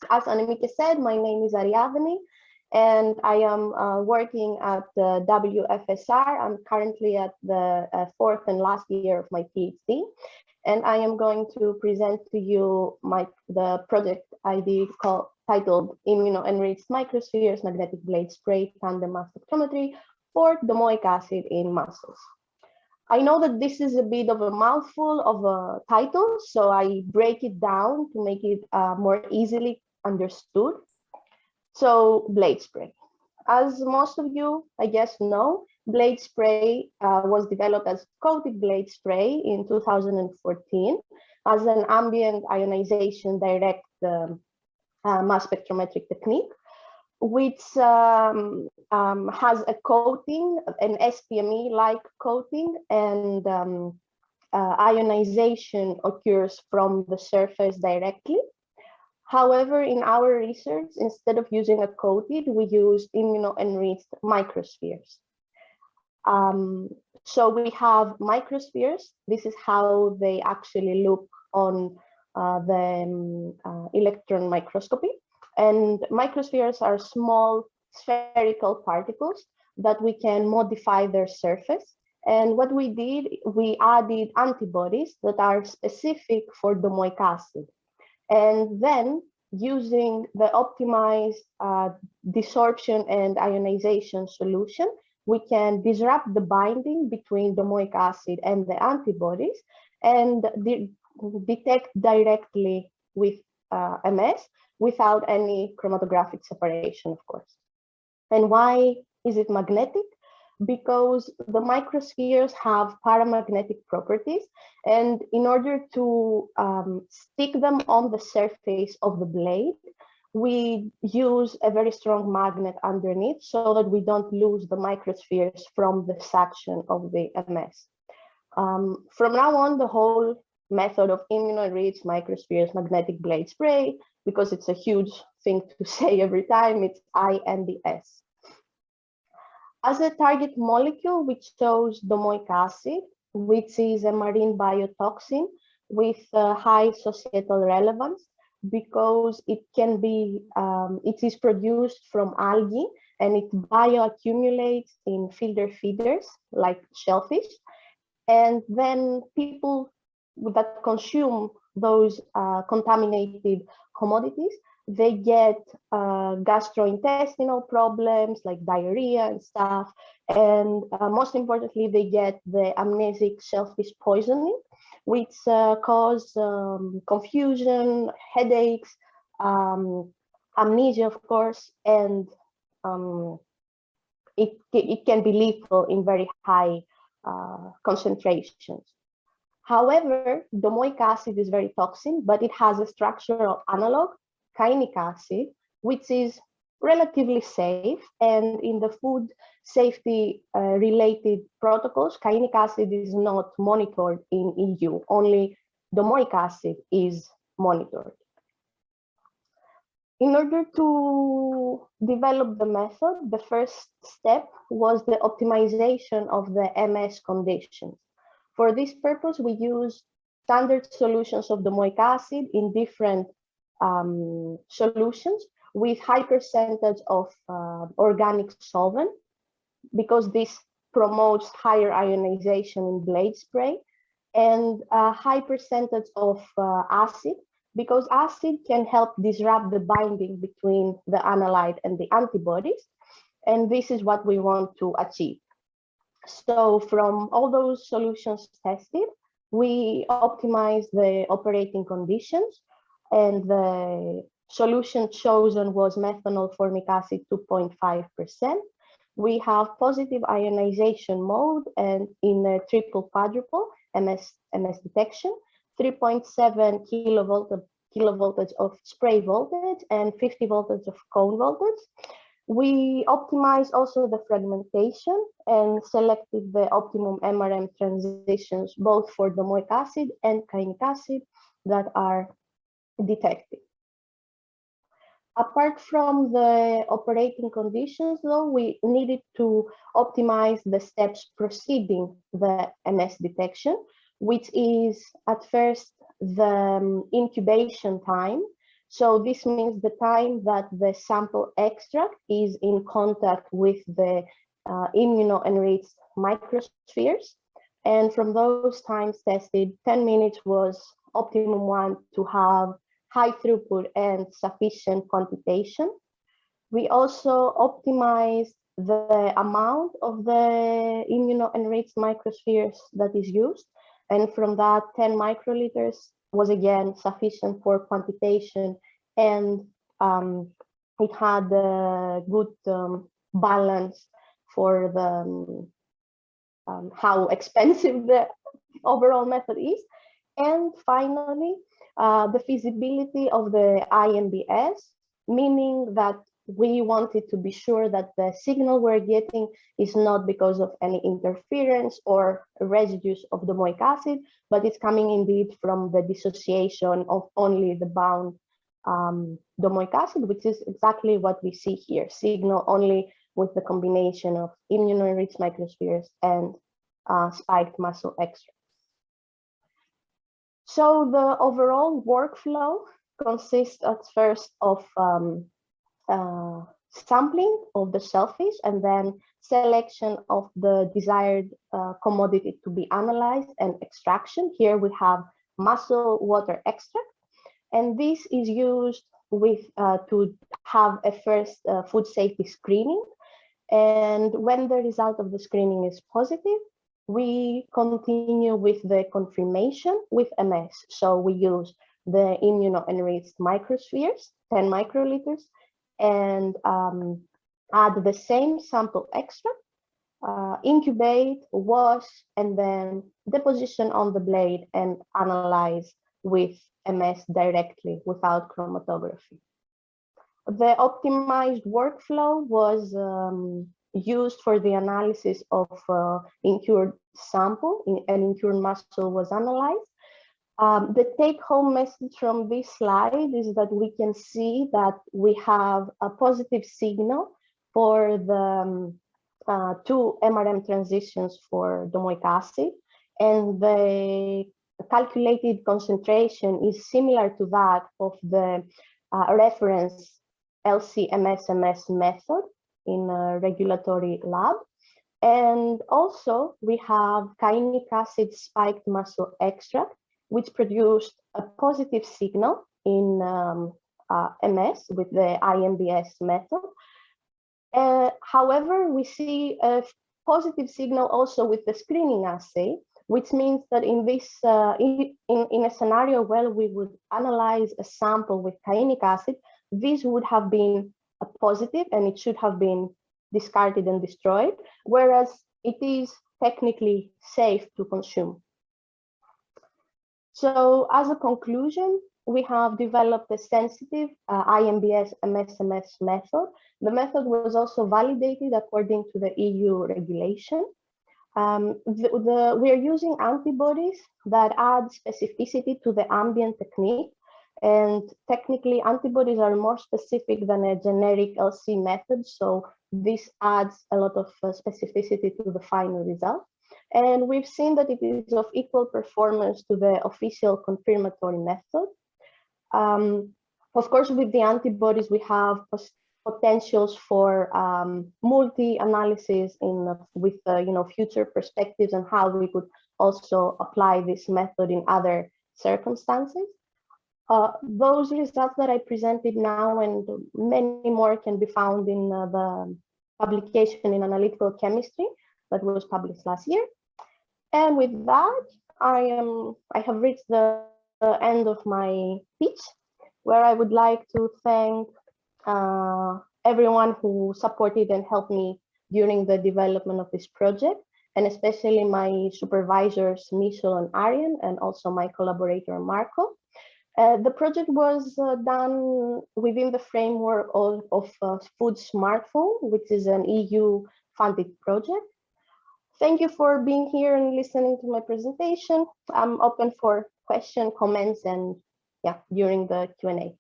As Annemieke said, my name is Ariadni, and I am working at the WFSR. I'm currently at the fourth and last year of my PhD, and I am going to present to you the project I did titled Immuno-Enriched Microspheres Magnetic Blade Spray Tandem Mass Spectrometry for Domoic Acid in Mussels. I know that this is a bit of a mouthful of a title, so I break it down to make it more easily understood. So blade spray. As most of you, I guess, know, blade spray was developed as coated blade spray in 2014 as an ambient ionization direct mass spectrometric technique, which has a coating, an SPME-like coating, and ionization occurs from the surface directly. However, in our research, instead of using a coated, we used immuno-enriched microspheres. So we have microspheres. This is how they actually look on the electron microscopy. And microspheres are small spherical particles that we can modify their surface. And what we did, we added antibodies that are specific for domoic acid. And then using the optimized desorption and ionization solution, we can disrupt the binding between domoic acid and the antibodies and detect directly with MS without any chromatographic separation, of course. And why is it magnetic? Because the microspheres have paramagnetic properties, and in order to stick them on the surface of the blade, we use a very strong magnet underneath so that we don't lose the microspheres from the suction of the MS. From now on, the whole method of immuno-enriched microspheres magnetic blade spray, because it's a huge thing to say every time, it's e-NVMS. As a target molecule, we chose domoic acid, which is a marine biotoxin with high societal relevance because it can be, it is produced from algae and it bioaccumulates in filter feeders like shellfish. And then people that consume those contaminated commodities, they get gastrointestinal problems like diarrhea and stuff. And most importantly, they get the amnesic shellfish poisoning, which cause confusion, headaches, amnesia, of course, and it can be lethal in very high concentrations. However, domoic acid is very toxic, but it has a structural analog, kainic acid, which is relatively safe. And in the food safety related protocols, kainic acid is not monitored in EU, only domoic acid is monitored. In order to develop the method, the first step was the optimization of the MS conditions. For this purpose, we use standard solutions of domoic acid in different solutions with high percentage of organic solvent, because this promotes higher ionization in blade spray, and a high percentage of acid, because acid can help disrupt the binding between the analyte and the antibodies, and this is what we want to achieve. So from all those solutions tested, we optimized the operating conditions, and the solution chosen was methanol formic acid 2.5%. We have positive ionization mode and in a triple quadruple MS detection, 3.7 kilovoltage of spray voltage and 50 voltage of cone voltage. We optimized also the fragmentation and selected the optimum MRM transitions, both for domoic acid and kainic acid that are detected. Apart from the operating conditions, though, we needed to optimize the steps preceding the MS detection, which is at first the incubation time, So this means the time that the sample extract is in contact with the immuno-enriched microspheres. And from those times tested, 10 minutes was optimum one to have high throughput and sufficient quantitation. We also optimized the amount of the immuno-enriched microspheres that is used. And from that, 10 microliters was again sufficient for quantitation, and it had a good balance for the how expensive the overall method is. And finally, the feasibility of the e-NVMS, meaning that we wanted to be sure that the signal we're getting is not because of any interference or residues of domoic acid, but it's coming indeed from the dissociation of only the bound domoic acid, which is exactly what we see here, signal only with the combination of immuno-enriched microspheres and spiked mussel extract. So the overall workflow consists at first of sampling of the shellfish and then selection of the desired commodity to be analyzed and extraction. Here we have mussel water extract, and this is used with to have a first food safety screening. And when the result of the screening is positive, we continue with the confirmation with MS. So we use the immuno-enriched microspheres, 10 microliters, and add the same sample extract, incubate, wash, and then deposition on the blade and analyze with MS directly without chromatography. The optimized workflow was used for the analysis of incurred sample, an incurred mussel was analyzed. The take-home message from this slide is that we can see that we have a positive signal for the two MRM transitions for domoic acid, and the calculated concentration is similar to that of the reference LC-MS-MS method in a regulatory lab. And also we have kainic acid spiked mussel extract, which produced a positive signal in MS with the e-NVMS method. However, we see a positive signal also with the screening assay, which means that in this in a scenario where we would analyze a sample with kainic acid, this would have been a positive and it should have been discarded and destroyed, whereas it is technically safe to consume. So as a conclusion, we have developed a sensitive e-NVMS MS-MS method. The method was also validated according to the EU regulation. We are using antibodies that add specificity to the ambient technique, and technically antibodies are more specific than a generic LC method, so this adds a lot of specificity to the final result. And we've seen that it is of equal performance to the official confirmatory method. Of course, with the antibodies, we have potentials for multi-analysis with future perspectives and how we could also apply this method in other circumstances. Those results that I presented now and many more can be found in the publication in Analytical Chemistry that was published last year. And with that, I have reached the end of my pitch, where I would like to thank everyone who supported and helped me during the development of this project, and especially my supervisors, Michel and Arian, and also my collaborator, Marco. The project was done within the framework of Food Smartphone, which is an EU-funded project. Thank you for being here and listening to my presentation. I'm open for questions, comments, and during the Q&A.